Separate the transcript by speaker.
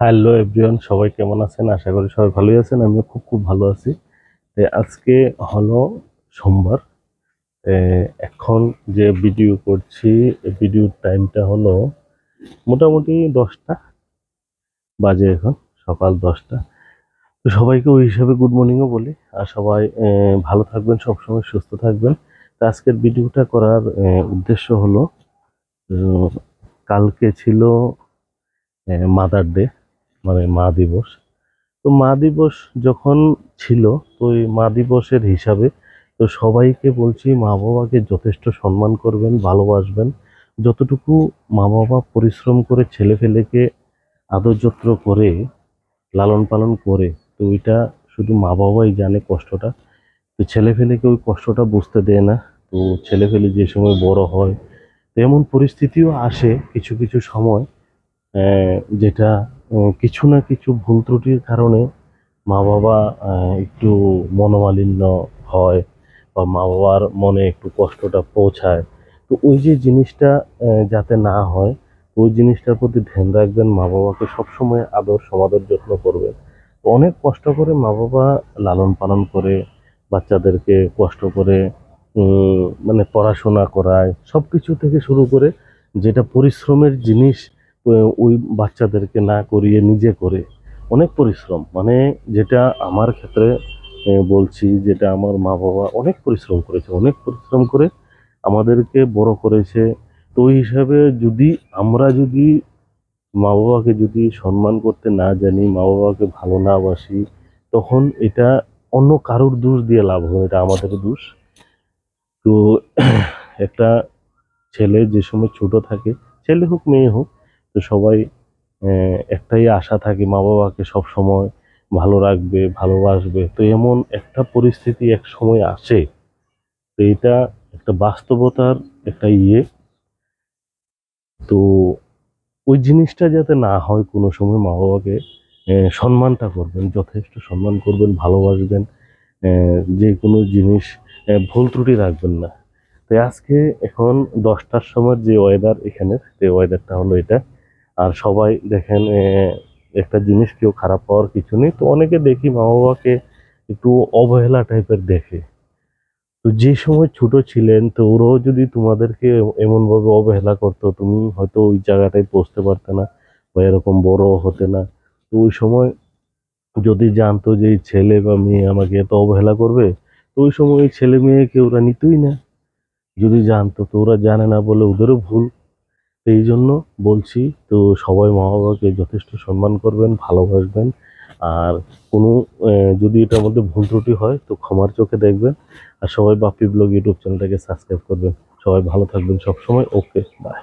Speaker 1: Hello everyone, সবাই কেমন আছেন? আশা করি সবাই ভালোই আছেন। আমিও খুব খুব ভালো আছি। আজকে হলো সোমবার। এ, এখন যে ভিডিও করছি, ভিডিওর টাইমটা হলো মোটামুটি 10টা বাজে। এখন সকাল 10টা। তো সবাইকে ওই হিসাবে গুড মর্নিংও বলি। আর সবাই ভালো থাকবেন, সবসময় সুস্থ থাকবেন। তো আজকের ভিডিওটা করার উদ্দেশ্য হলো, উম, কালকে ছিল মাদার ডে, মানে মা দিবস। তো মা দিবস যখন ছিল, তো এই মা দিবসের হিসাবে তো সবাইকে বলছি মা বাবাকে যথেষ্ট সম্মান করবেন, ভালোবাসবেন। যতটুকু মা বাবা পরিশ্রম করে ছেলে ফেলেকে আদর যত্ন করে লালন পালন করে, তো ওইটা শুধু মা বাবাই জানে কষ্টটা। তো ছেলে ফেলেকে ওই কষ্টটা বুঝতে দেয় না। তো ছেলে ফেলে যে সময় বড় হয়, তো এমন পরিস্থিতিও আসে কিছু কিছু সময়, যেটা কিছু না কিছু ভুল ত্রুটির কারণে মা বাবা একটু মনোমালিন্য হয়, বা মা বাবার মনে একটু কষ্টটা পৌঁছায়। তো ওই যে জিনিসটা যাতে না হয়, ওই জিনিসটার প্রতি ধ্যান রাখবেন। মা বাবাকে সবসময় আদর সমাদর যত্ন করবেন। অনেক কষ্ট করে মা বাবা লালন পালন করে বাচ্চাদেরকে, কষ্ট করে মানে পড়াশোনা করায়, সব কিছু থেকে শুরু করে যেটা পরিশ্রমের জিনিস ওই বাচ্চাদেরকে না করিয়ে নিজে করে। অনেক পরিশ্রম, মানে যেটা আমার ক্ষেত্রে বলছি, যেটা আমার মা বাবা অনেক পরিশ্রম করেছে, অনেক পরিশ্রম করে আমাদেরকে বড় করেছে। তো ওই হিসাবে যদি আমরা যদি মা বাবাকে যদি সম্মান করতে না জানি, মা বাবাকে ভালো না বাসি, তখন এটা অন্য কারোর দোষ দিয়ে লাভ হবে, এটা আমাদের দোষ। তো একটা ছেলে যে সময় ছোট থাকে, ছেলে হোক মেয়ে হোক, তো সবাই একটাই আশা থাকে মা বাবাকে সব সময় ভালো রাখবে, ভালোবাসবে। তো এমন একটা পরিস্থিতি এক সময় আসে, তো এটা একটা বাস্তবতার একটা তো ওই জিনিসটা যাতে না হয় কোনো সময়, মা বাবাকে সম্মানটা করবেন, যথেষ্ট সম্মান করবেন, ভালোবাসবেন। যে কোনো জিনিস ভুল ত্রুটি রাখবেন না। তো আজকে এখন 10টার সময় যে ওয়েদার এখানের, সেই ওয়েদারটা হলো এটা। আর সবাই দেখেন, একটা জিনিস কেউ খারাপ পাওয়ার কিছু নেই। তো অনেকে দেখি মা বাবাকে একটু অবহেলা টাইপের দেখে। তো যে সময় ছোট ছিলেন, তো ওরাও যদি তোমাদেরকে এমন ভাবে অবহেলা করতো, তুমি হয়তো ওই জায়গাটায় পৌঁছতে পারতে না, বা এরকম বড় হতে না। তো ওই সময় যদি জানতো যে এই ছেলে বা মেয়ে আমাকে এত অবহেলা করবে, তো ওই সময় ওই ছেলে মেয়েকে ওরা নিতই না। যদি জানতো, তো ওরা জানে না বলে ওদেরও ভুল। তো এই জন্য বলছি, তো সবাই মা বাবাকে যথেষ্ট সম্মান করবেন, ভালোবাসবেন। আর কোনো যদি এটার মধ্যে ভুল ত্রুটি হয়, তো ক্ষমার চোখে দেখবেন। আর সবাই বাপ্পি ব্লগ ইউটিউব চ্যানেলটাকে সাবস্ক্রাইব করবেন। সবাই ভালো থাকবেন সবসময়। ওকে, বাই।